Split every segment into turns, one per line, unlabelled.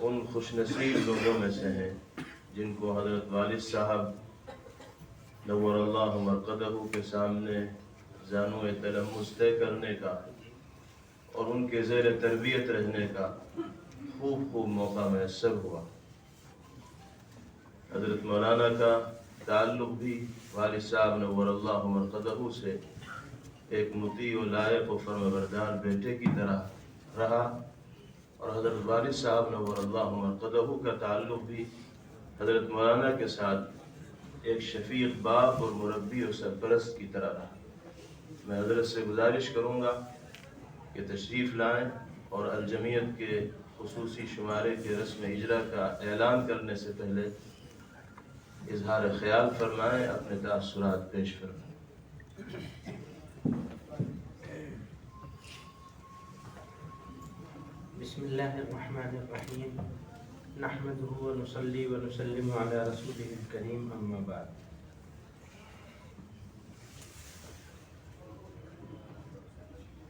ان خوش نصیب لوگوں میں سے ہیں جن کو حضرت والد صاحب نور اللہ مرقدہ کے سامنے زانو تلمس طے کرنے کا اور ان کے زیر تربیت رہنے کا خوب موقع میسر ہوا۔ حضرت مولانا کا تعلق بھی والد صاحب نور اللہ مرقدہ سے ایک مطیع و لائق و فرمانبردار بیٹے کی طرح رہا، اور حضرت والد صاحب نور اللہ مرقدہ کا تعلق بھی حضرت مولانا کے ساتھ ایک شفیق باپ اور مربی و سرپرست کی طرح رہا۔ میں حضرت سے گزارش کروں گا کہ تشریف لائیں اور الجمیت کے خصوصی شمارے کے رسم اجرا کا اعلان کرنے سے پہلے اظہار خیال فرمائیں، اپنے تاثرات پیش فرمائیں۔
بسم اللہ الرحمن الرحیم، نحمدہ ونصلی ونسلم علی رسولہ الکریم، اما بعد۔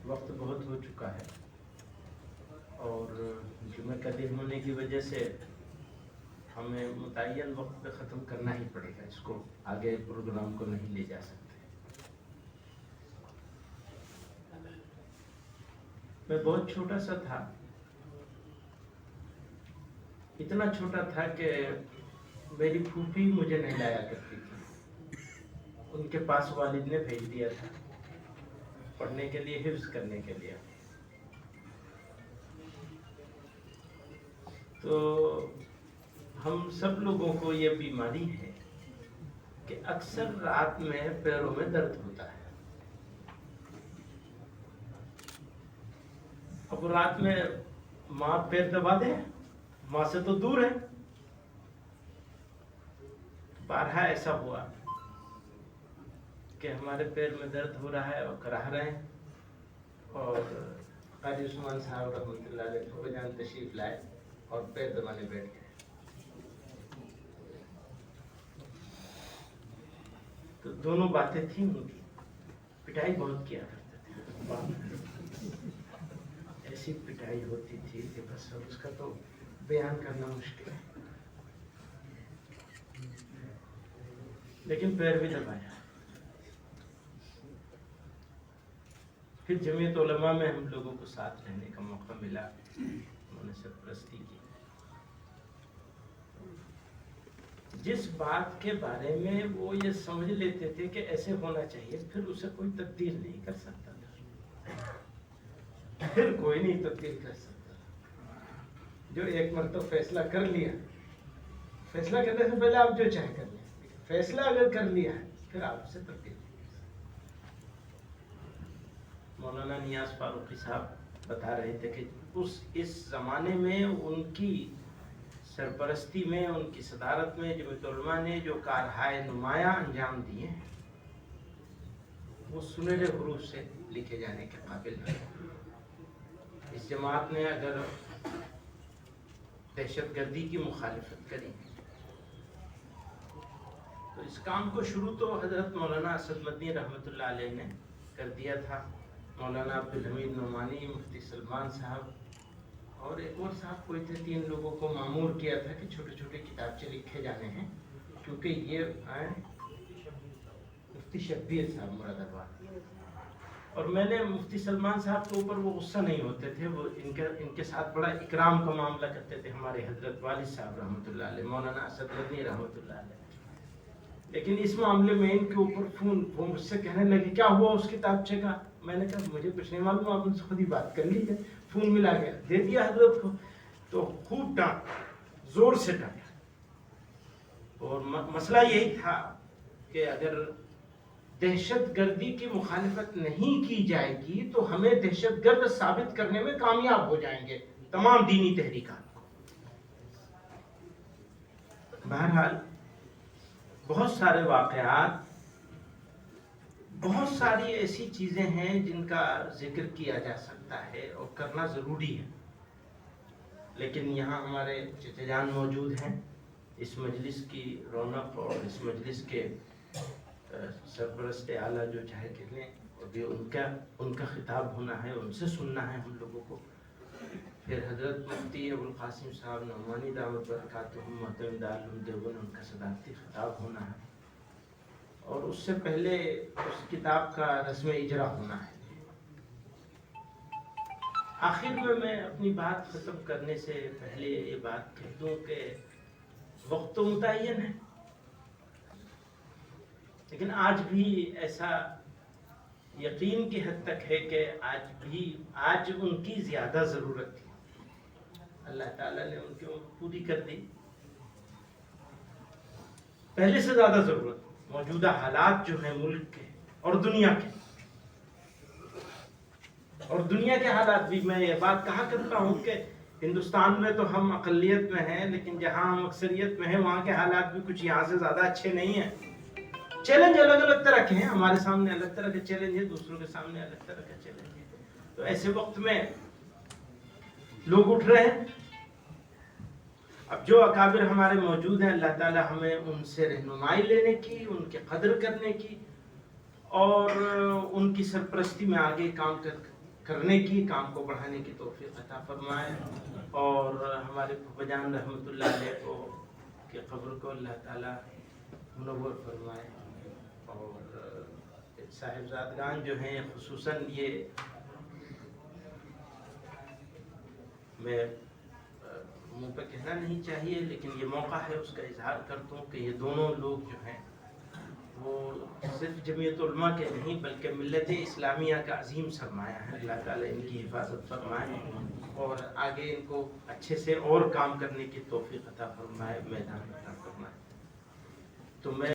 وقت بہت ہو چکا ہے اور جمعہ کا دن ہونے کی وجہ سے ہمیں متعین وقت پہ ختم کرنا ہی پڑے گا، اس کو آگے پروگرام کو نہیں لے جا سکتے۔ میں بہت چھوٹا سا تھا، اتنا چھوٹا تھا کہ میری پھوپھی مجھے نہیں لایا کرتی تھی، ان کے پاس والد نے بھیج دیا تھا پڑھنے کے لیے، حفظ کرنے کے لیے۔ تو ہم سب لوگوں کو یہ بیماری ہے کہ اکثر رات میں پیروں میں درد ہوتا ہے۔ اب رات میں ماں پیر دبا دے، ماں سے تو دور ہے۔ بارہا ایسا ہوا کہ ہمارے پیر میں درد ہو رہا ہے اور کراہ رہے ہیں، اور قاری عثمان صاحب رحمۃ اللہ علیہ تھوڑے جان تشریف لائے اور پیر دبانے بیٹھ گئے۔ تو دونوں باتیں تھیں ان کی، پٹائی بہت کیا کرتے تھے، ایسی پٹائی ہوتی تھی کہ بس اس کا تو بیان کرنا مشکل ہے، لیکن پیر بھی دبایا۔ پھر جمعیت علماء میں ہم لوگوں کو ساتھ رہنے کا موقع ملا، انہوں نے سرپرستی کی۔ جس بات کے بارے میں وہ یہ سمجھ لیتے تھے کہ ایسے ہونا چاہیے، پھر اسے کوئی تبدیل نہیں کر سکتا تھا، پھر کوئی نہیں تبدیل کر سکتا۔ جو ایک مرتبہ فیصلہ کر لیا، فیصلہ کرنے سے پہلے آپ جو چاہے کر لیں، فیصلہ اگر کر لیا ہے پھر آپ سے تبدیل نہیں کر سکتے۔ مولانا نیاز فاروقی صاحب بتا رہے تھے کہ اس زمانے میں ان کی سرپرستی میں، ان کی صدارت میں جمعیت علماء نے جو کارہائے نمایاں انجام دیے ہیں وہ سنہرے حروف سے لکھے جانے کے قابل ہے۔ اس جماعت نے اگر دہشت گردی کی مخالفت کری تو اس کام کو شروع تو حضرت مولانا اسد مدنی رحمۃ اللہ علیہ نے کر دیا تھا، مولانا عبدالحمید نعمانی، مفتی سلمان صاحب اور ایک اور صاحب کوئی تھے، 3 لوگوں کو مامور کیا تھا کہ چھوٹے چھوٹے کتابچے لکھے جانے ہیں، کیونکہ یہ مفتی شبیر صاحب مراد آباد۔ اور میں نے مفتی سلمان صاحب کے اوپر وہ غصہ نہیں ہوتے تھے، وہ ان کے ساتھ بڑا اکرام کا معاملہ کرتے تھے، ہمارے حضرت والد صاحب رحمۃ اللہ علیہ، مولانا اسد مدنی رحمۃ اللہ علیہ۔ لیکن اس معاملے میں ان کے اوپر وہ مجھ سے کہنے لگے کیا ہوا اس کتابچے کا؟ میں نے کہا مجھے کچھ نہیں معلوم، آپ ان سے خود ہی بات کر لیجیے۔ فون ملا گیا، دے دیا حضرت کو، تو خوب ڈانٹا، زور سے ڈانٹا۔ اور مسئلہ یہی تھا کہ اگر دہشت گردی کی مخالفت نہیں کی جائے گی تو ہمیں دہشت گرد ثابت کرنے میں کامیاب ہو جائیں گے تمام دینی تحریکات کو۔ بہرحال بہت سارے واقعات، بہت ساری ایسی چیزیں ہیں جن کا ذکر کیا جا سکتا ہے اور کرنا ضروری ہے، لیکن یہاں ہمارے چچا جان موجود ہیں، اس مجلس کی رونق اور اس مجلس کے سرپرست اعلیٰ جو چاہے کہ لیں، ابھی ان کا خطاب ہونا ہے، ان سے سننا ہے ہم لوگوں کو۔ پھر حضرت مفتی ابوالقاسم صاحب نعمانی دعوت برکاتہم محترم دارالعلوم دیوبند، ان کا صدارتی خطاب ہونا ہے، اور اس سے پہلے اس کتاب کا رسم اجرا ہونا ہے۔ آخر میں اپنی بات ختم کرنے سے پہلے یہ بات کہہ دوں کہ وقت تو متعین ہے، لیکن آج بھی ایسا یقین کی حد تک ہے کہ آج ان کی زیادہ ضرورت تھی، اللہ تعالیٰ نے ان کی عمر پوری کر دی، پہلے سے زیادہ ضرورت موجودہ حالات جو ہیں ملک کے اور دنیا کے، اور دنیا کے حالات بھی، میں یہ بات کہا کرتا ہوں کہ ہندوستان میں تو ہم اقلیت میں ہیں، لیکن جہاں ہم اکثریت میں ہیں وہاں کے حالات بھی کچھ یہاں سے زیادہ اچھے نہیں ہیں۔ چیلنج الگ الگ طرح کے ہیں، ہمارے سامنے الگ طرح کے چیلنج ہیں، دوسروں کے سامنے الگ طرح کے چیلنج ہیں۔ تو ایسے وقت میں لوگ اٹھ رہے ہیں، اب جو اکابر ہمارے موجود ہیں، اللہ تعالی ہمیں ان سے رہنمائی لینے کی، ان کی قدر کرنے کی اور ان کی سرپرستی میں آگے کام کرنے کی، کام کو بڑھانے کی توفیق عطا فرمائے، اور ہمارے پھپھا جان رحمۃ اللہ علیہ کو کی قبر کو اللہ تعالی منور فرمائے، اور صاحبزادگان جو ہیں خصوصاً یہ میں منہ پہ کہنا نہیں چاہیے لیکن یہ موقع ہے اس کا اظہار کرتا ہوں کہ یہ دونوں لوگ جو ہیں وہ صرف جمعیت علماء کے نہیں بلکہ ملت اسلامیہ کا عظیم سرمایہ ہے۔ اللہ تعالیٰ ان کی حفاظت فرمائے اور آگے ان کو اچھے سے اور کام کرنے کی توفیق عطا فرمائے، میدان عطا فرمائے۔ تو میں